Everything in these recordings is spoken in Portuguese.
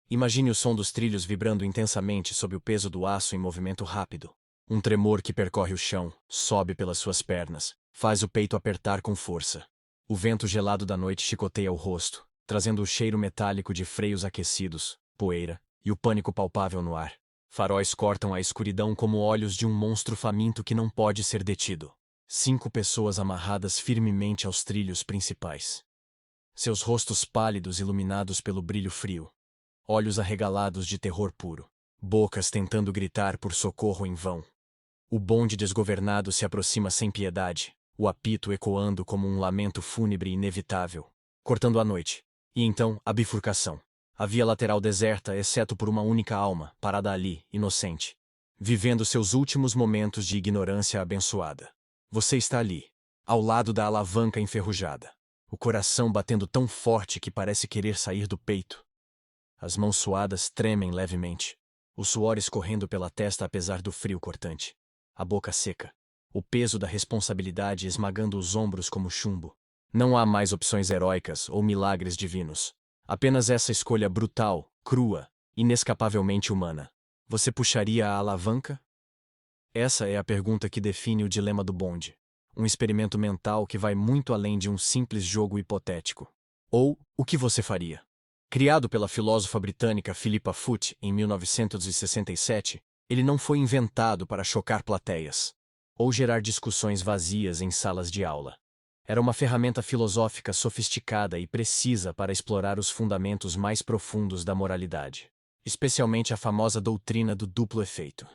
Imagine o som dos trilhos vibrando intensamente sob o peso do aço em movimento rápido. Um tremor que percorre o chão, sobe pelas suas pernas, faz o peito apertar com força. O vento gelado da noite chicoteia o rosto, trazendo o cheiro metálico de freios aquecidos, poeira e o pânico palpável no ar. Faróis cortam a escuridão como olhos de um monstro faminto que não pode ser detido. 5 pessoas amarradas firmemente aos trilhos principais. Seus rostos pálidos iluminados pelo brilho frio. Olhos arregalados de terror puro. Bocas tentando gritar por socorro em vão. O bonde desgovernado se aproxima sem piedade, o apito ecoando como um lamento fúnebre inevitável, cortando a noite. E então, a bifurcação. A via lateral deserta, exceto por uma única alma, parada ali, inocente, vivendo seus últimos momentos de ignorância abençoada. Você está ali, ao lado da alavanca enferrujada, o coração batendo tão forte que parece querer sair do peito. As mãos suadas tremem levemente, o suor escorrendo pela testa apesar do frio cortante. A boca seca, o peso da responsabilidade esmagando os ombros como chumbo. Não há mais opções heróicas ou milagres divinos. Apenas essa escolha brutal, crua, inescapavelmente humana. Você puxaria a alavanca? Essa é a pergunta que define o dilema do bonde. Um experimento mental que vai muito além de um simples jogo hipotético. Ou, o que você faria? Criado pela filósofa britânica Philippa Foot em 1967, ele não foi inventado para chocar plateias ou gerar discussões vazias em salas de aula. Era uma ferramenta filosófica sofisticada e precisa para explorar os fundamentos mais profundos da moralidade, especialmente a famosa doutrina do duplo efeito.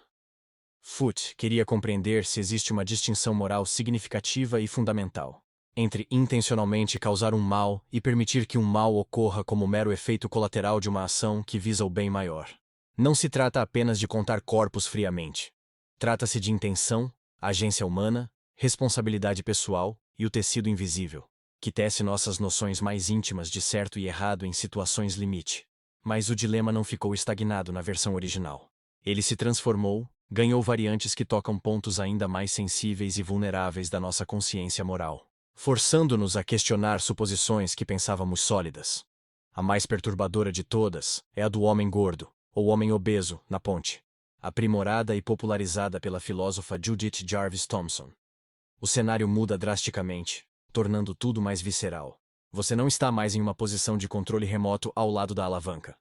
Foot queria compreender se existe uma distinção moral significativa e fundamental entre intencionalmente causar um mal e permitir que um mal ocorra como mero efeito colateral de uma ação que visa o bem maior. Não se trata apenas de contar corpos friamente. Trata-se de intenção, agência humana, responsabilidade pessoal e o tecido invisível, que tece nossas noções mais íntimas de certo e errado em situações limite. Mas o dilema não ficou estagnado na versão original. Ele se transformou, ganhou variantes que tocam pontos ainda mais sensíveis e vulneráveis da nossa consciência moral, forçando-nos a questionar suposições que pensávamos sólidas. A mais perturbadora de todas é a do homem gordo, ou homem obeso, na ponte, aprimorada e popularizada pela filósofa Judith Jarvis Thomson. O cenário muda drasticamente, tornando tudo mais visceral. Você não está mais em uma posição de controle remoto ao lado da alavanca.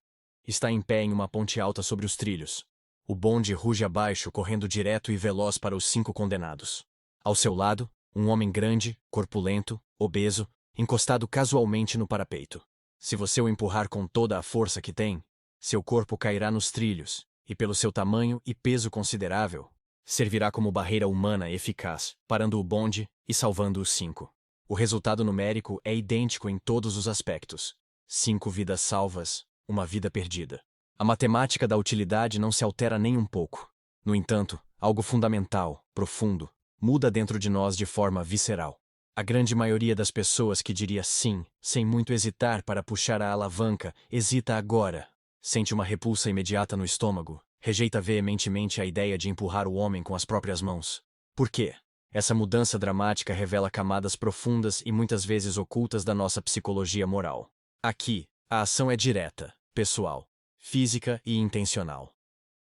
Está em pé em uma ponte alta sobre os trilhos. O bonde ruge abaixo, correndo direto e veloz para os 5 condenados. Ao seu lado, um homem grande, corpulento, obeso, encostado casualmente no parapeito. Se você o empurrar com toda a força que tem, seu corpo cairá nos trilhos, e pelo seu tamanho e peso considerável, servirá como barreira humana eficaz, parando o bonde e salvando os 5. O resultado numérico é idêntico em todos os aspectos. 5 vidas salvas, uma vida perdida. A matemática da utilidade não se altera nem um pouco. No entanto, algo fundamental, profundo, muda dentro de nós de forma visceral. A grande maioria das pessoas que diria sim, sem muito hesitar para puxar a alavanca, hesita agora. Sente uma repulsa imediata no estômago, rejeita veementemente a ideia de empurrar o homem com as próprias mãos. Por quê? Essa mudança dramática revela camadas profundas e muitas vezes ocultas da nossa psicologia moral. Aqui, a ação é direta, pessoal, física e intencional.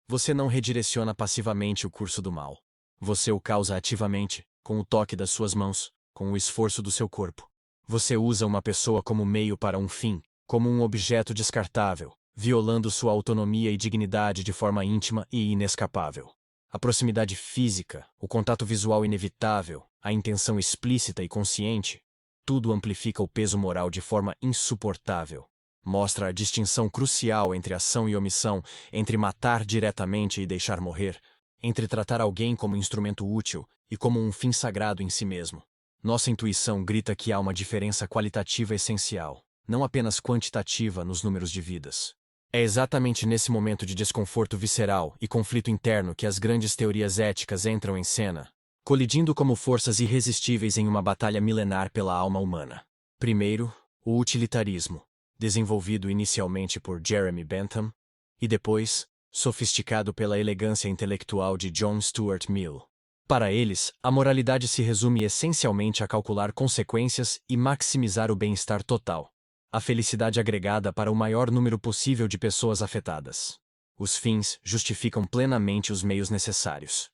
Você não redireciona passivamente o curso do mal. Você o causa ativamente, com o toque das suas mãos, com o esforço do seu corpo. Você usa uma pessoa como meio para um fim, como um objeto descartável, violando sua autonomia e dignidade de forma íntima e inescapável. A proximidade física, o contato visual inevitável, a intenção explícita e consciente, tudo amplifica o peso moral de forma insuportável. Mostra a distinção crucial entre ação e omissão, entre matar diretamente e deixar morrer, entre tratar alguém como instrumento útil e como um fim sagrado em si mesmo. Nossa intuição grita que há uma diferença qualitativa essencial, não apenas quantitativa nos números de vidas. É exatamente nesse momento de desconforto visceral e conflito interno que as grandes teorias éticas entram em cena, colidindo como forças irresistíveis em uma batalha milenar pela alma humana. Primeiro, o utilitarismo, desenvolvido inicialmente por Jeremy Bentham, e depois, sofisticado pela elegância intelectual de John Stuart Mill. Para eles, a moralidade se resume essencialmente a calcular consequências e maximizar o bem-estar total. a felicidade agregada para o maior número possível de pessoas afetadas. Os fins justificam plenamente os meios necessários.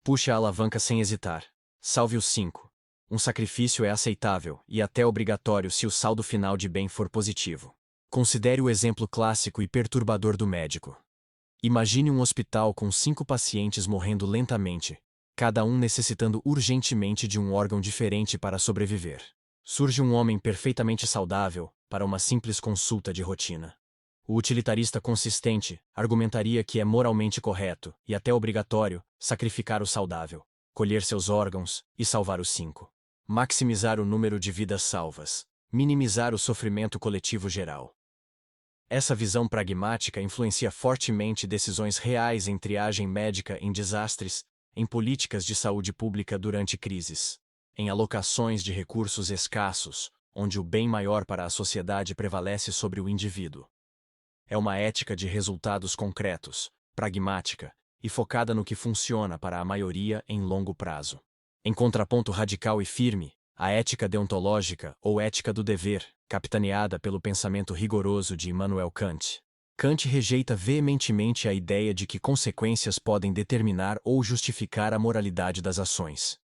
Puxe a alavanca sem hesitar. Salve os 5. Um sacrifício é aceitável e até obrigatório se o saldo final de bem for positivo. Considere o exemplo clássico e perturbador do médico. Imagine um hospital com 5 pacientes morrendo lentamente, cada um necessitando urgentemente de um órgão diferente para sobreviver. Surge um homem perfeitamente saudável para uma simples consulta de rotina. O utilitarista consistente argumentaria que é moralmente correto e até obrigatório sacrificar o saudável, colher seus órgãos e salvar os 5. Maximizar o número de vidas salvas, minimizar o sofrimento coletivo geral. Essa visão pragmática influencia fortemente decisões reais em triagem médica em desastres, em políticas de saúde pública durante crises, em alocações de recursos escassos, onde o bem maior para a sociedade prevalece sobre o indivíduo. É uma ética de resultados concretos, pragmática e focada no que funciona para a maioria em longo prazo. Em contraponto radical e firme, a ética deontológica ou ética do dever, capitaneada pelo pensamento rigoroso de Immanuel Kant. Kant rejeita veementemente a ideia de que consequências podem determinar ou justificar a moralidade das ações.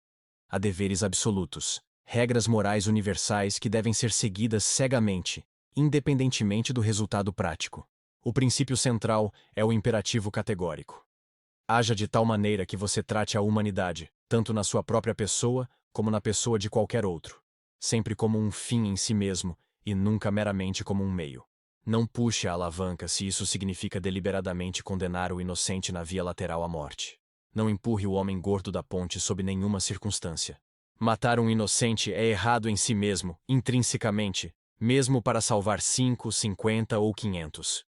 Há deveres absolutos, regras morais universais que devem ser seguidas cegamente, independentemente do resultado prático. O princípio central é o imperativo categórico. Haja de tal maneira que você trate a humanidade, tanto na sua própria pessoa, como na pessoa de qualquer outro, sempre como um fim em si mesmo e nunca meramente como um meio. Não puxe a alavanca se isso significa deliberadamente condenar o inocente na via lateral à morte. Não empurre o homem gordo da ponte sob nenhuma circunstância. Matar um inocente é errado em si mesmo, intrinsecamente, mesmo para salvar 5, 50 ou 500.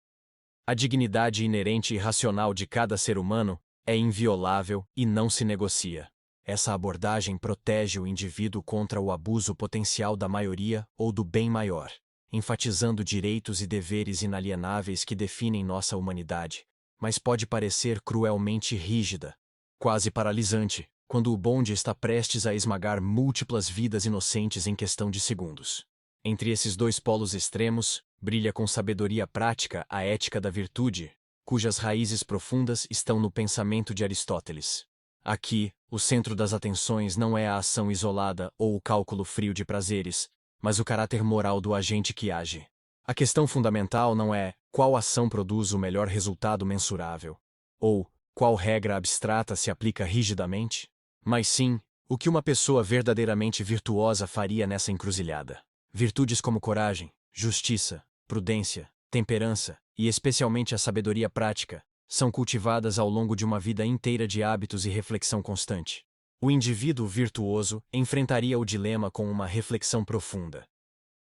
A dignidade inerente e racional de cada ser humano é inviolável e não se negocia. Essa abordagem protege o indivíduo contra o abuso potencial da maioria ou do bem maior, enfatizando direitos e deveres inalienáveis que definem nossa humanidade, mas pode parecer cruelmente rígida, quase paralisante, quando o bonde está prestes a esmagar múltiplas vidas inocentes em questão de segundos. Entre esses dois polos extremos, brilha com sabedoria prática a ética da virtude, cujas raízes profundas estão no pensamento de Aristóteles. Aqui, o centro das atenções não é a ação isolada ou o cálculo frio de prazeres, mas o caráter moral do agente que age. A questão fundamental não é qual ação produz o melhor resultado mensurável, ou qual regra abstrata se aplica rigidamente, mas sim, o que uma pessoa verdadeiramente virtuosa faria nessa encruzilhada. Virtudes como coragem, justiça, prudência, temperança e especialmente a sabedoria prática são cultivadas ao longo de uma vida inteira de hábitos e reflexão constante. O indivíduo virtuoso enfrentaria o dilema com uma reflexão profunda.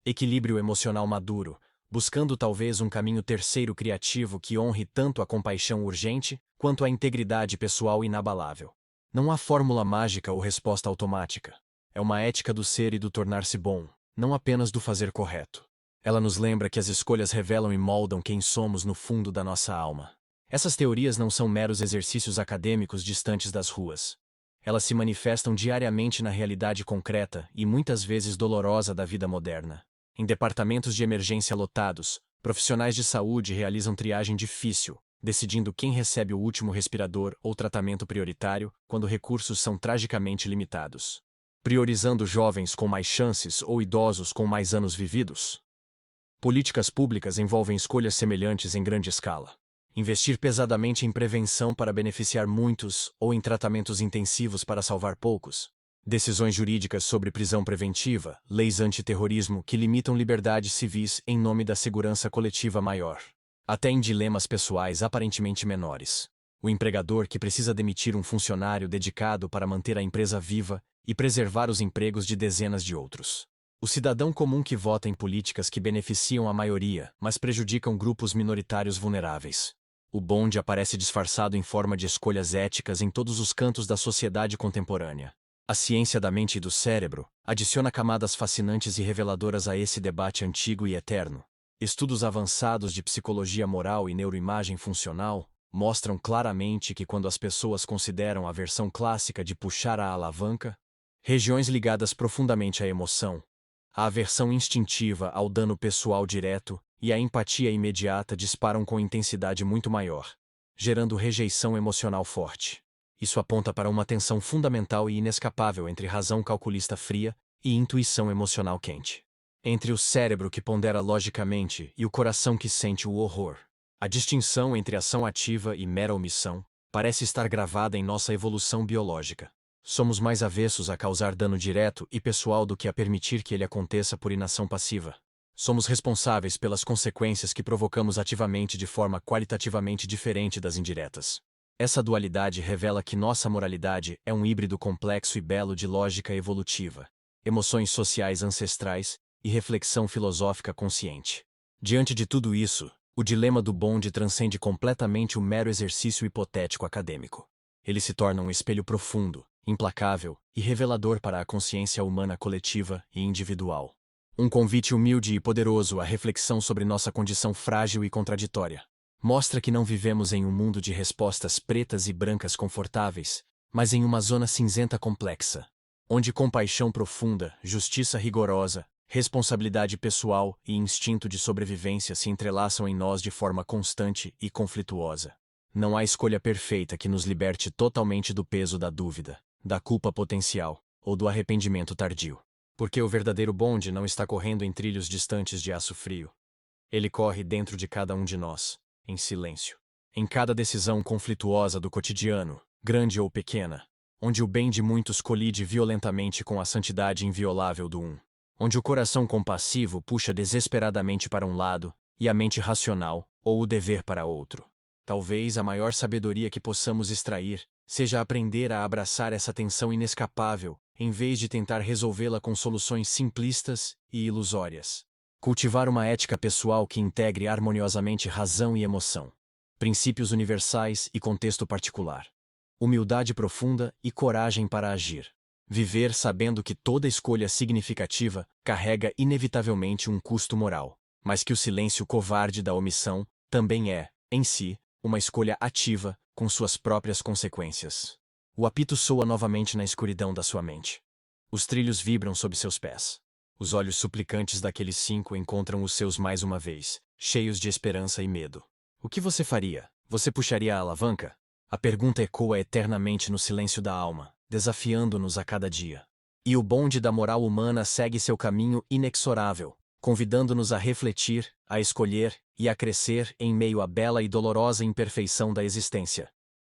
Equilíbrio emocional maduro, buscando talvez um caminho terceiro criativo que honre tanto a compaixão urgente quanto a integridade pessoal inabalável. Não há fórmula mágica ou resposta automática. É uma ética do ser e do tornar-se bom, não apenas do fazer correto. Ela nos lembra que as escolhas revelam e moldam quem somos no fundo da nossa alma. Essas teorias não são meros exercícios acadêmicos distantes das ruas. Elas se manifestam diariamente na realidade concreta e muitas vezes dolorosa da vida moderna. Em departamentos de emergência lotados, profissionais de saúde realizam triagem difícil, decidindo quem recebe o último respirador ou tratamento prioritário quando recursos são tragicamente limitados. Priorizando jovens com mais chances ou idosos com mais anos vividos. Políticas públicas envolvem escolhas semelhantes em grande escala. Investir pesadamente em prevenção para beneficiar muitos ou em tratamentos intensivos para salvar poucos. Decisões jurídicas sobre prisão preventiva, leis antiterrorismo que limitam liberdades civis em nome da segurança coletiva maior. Até em dilemas pessoais aparentemente menores. O empregador que precisa demitir um funcionário dedicado para manter a empresa viva e preservar os empregos de dezenas de outros. O cidadão comum que vota em políticas que beneficiam a maioria, mas prejudicam grupos minoritários vulneráveis. O bonde aparece disfarçado em forma de escolhas éticas em todos os cantos da sociedade contemporânea. A ciência da mente e do cérebro adiciona camadas fascinantes e reveladoras a esse debate antigo e eterno. Estudos avançados de psicologia moral e neuroimagem funcional mostram claramente que quando as pessoas consideram a versão clássica de puxar a alavanca, regiões ligadas profundamente à emoção, A aversão instintiva ao dano pessoal direto e a empatia imediata disparam com intensidade muito maior, gerando rejeição emocional forte. Isso aponta para uma tensão fundamental e inescapável entre razão calculista fria e intuição emocional quente. Entre o cérebro que pondera logicamente e o coração que sente o horror. A distinção entre ação ativa e mera omissão parece estar gravada em nossa evolução biológica. Somos mais avessos a causar dano direto e pessoal do que a permitir que ele aconteça por inação passiva. Somos responsáveis pelas consequências que provocamos ativamente de forma qualitativamente diferente das indiretas. Essa dualidade revela que nossa moralidade é um híbrido complexo e belo de lógica evolutiva, emoções sociais ancestrais e reflexão filosófica consciente. Diante de tudo isso, o dilema do bonde transcende completamente o mero exercício hipotético acadêmico. Ele se torna um espelho profundo, implacável e revelador para a consciência humana coletiva e individual. Um convite humilde e poderoso à reflexão sobre nossa condição frágil e contraditória. Mostra que não vivemos em um mundo de respostas pretas e brancas confortáveis, mas em uma zona cinzenta complexa, onde compaixão profunda, justiça rigorosa, responsabilidade pessoal e instinto de sobrevivência se entrelaçam em nós de forma constante e conflituosa. Não há escolha perfeita que nos liberte totalmente do peso da dúvida, da culpa potencial ou do arrependimento tardio. Porque o verdadeiro bonde não está correndo em trilhos distantes de aço frio. Ele corre dentro de cada um de nós, em silêncio. Em cada decisão conflituosa do cotidiano, grande ou pequena, onde o bem de muitos colide violentamente com a santidade inviolável do um. Onde o coração compassivo puxa desesperadamente para um lado e a mente racional ou o dever para outro. Talvez a maior sabedoria que possamos extrair seja aprender a abraçar essa tensão inescapável, em vez de tentar resolvê-la com soluções simplistas e ilusórias. Cultivar uma ética pessoal que integre harmoniosamente razão e emoção, princípios universais e contexto particular. Humildade profunda e coragem para agir. Viver sabendo que toda escolha significativa carrega inevitavelmente um custo moral, mas que o silêncio covarde da omissão também é, em si, uma escolha ativa, com suas próprias consequências. O apito soa novamente na escuridão da sua mente. Os trilhos vibram sob seus pés. Os olhos suplicantes daqueles 5 encontram os seus mais uma vez, cheios de esperança e medo. O que você faria? Você puxaria a alavanca? A pergunta ecoa eternamente no silêncio da alma, desafiando-nos a cada dia. E o bonde da moral humana segue seu caminho inexorável, convidando-nos a refletir, a escolher e a crescer em meio à bela e dolorosa imperfeição da existência.